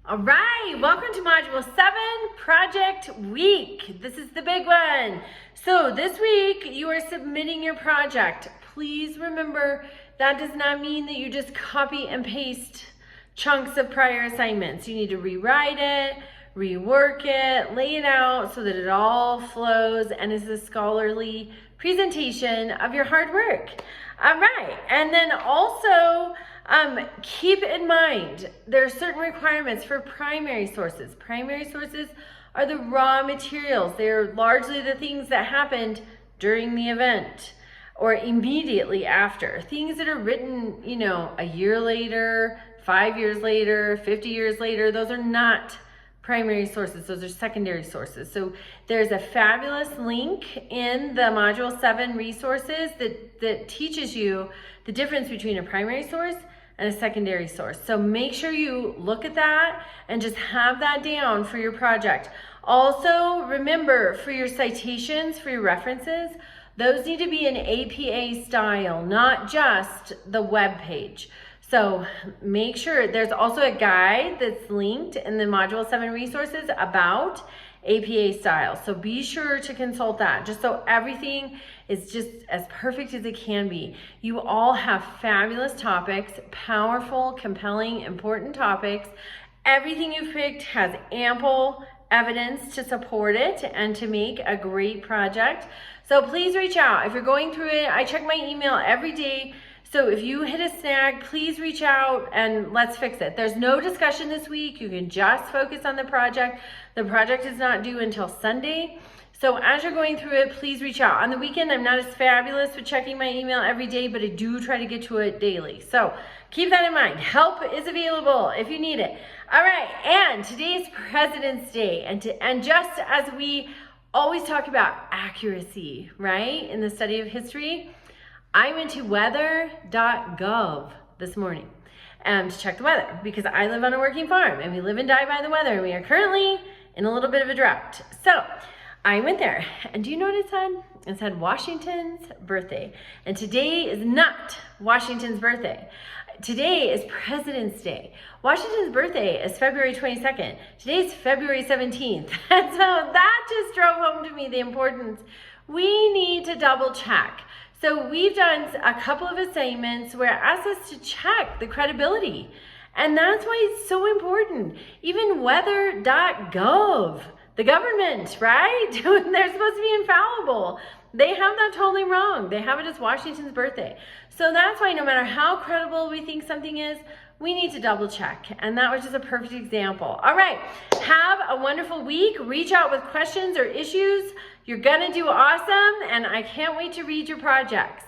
All right, welcome to Module 7, Project Week. This is the big one. So this week, you are submitting your project. Please remember, that does not mean that you just copy and paste chunks of prior assignments. You need to rewrite it, rework it, lay it out so that it all flows and is a scholarly presentation of your hard work. All right, and then also, keep in mind, there are certain requirements for primary sources. Primary sources are the raw materials. They're largely the things that happened during the event or immediately after. Things that are written, a year later, 5 years later, 50 years later, those are not primary sources, those are secondary sources. So there's a fabulous link in the Module 7 resources that teaches you the difference between a primary source and a secondary source. So make sure you look at that and just have that down for your project. Also, remember for your citations, for your references, those need to be in APA style, not just the web page. So make sure there's also a guide that's linked in the Module 7 resources about APA style. So be sure to consult that just so everything is just as perfect as it can be. You all have fabulous topics, powerful, compelling, important topics. Everything you've picked has ample evidence to support it and to make a great project. So please reach out. If you're going through it, I check my email every day. So if you hit a snag, please reach out and let's fix it. There's no discussion this week. You can just focus on the project. The project is not due until Sunday. So as you're going through it, please reach out. On the weekend, I'm not as fabulous with checking my email every day, but I do try to get to it daily. So keep that in mind. Help is available if you need it. All right, and today is President's Day. And just as we always talk about accuracy, right, in the study of history, I went to weather.gov this morning to check the weather because I live on a working farm and we live and die by the weather and we are currently in a little bit of a drought. So I went there and do you know what it said? It said Washington's birthday. And today is not Washington's birthday. Today is President's Day. Washington's birthday is February 22nd. Today is February 17th. And so that just drove home to me the importance. We need to double check. So we've done a couple of assignments where it asks us to check the credibility. And that's why it's so important. Even weather.gov, the government, right? They're supposed to be infallible. They have that totally wrong. They have it as Washington's birthday. So that's why no matter how credible we think something is, we need to double check. And that was just a perfect example. All right, have a wonderful week. Reach out with questions or issues. You're gonna do awesome, and I can't wait to read your projects.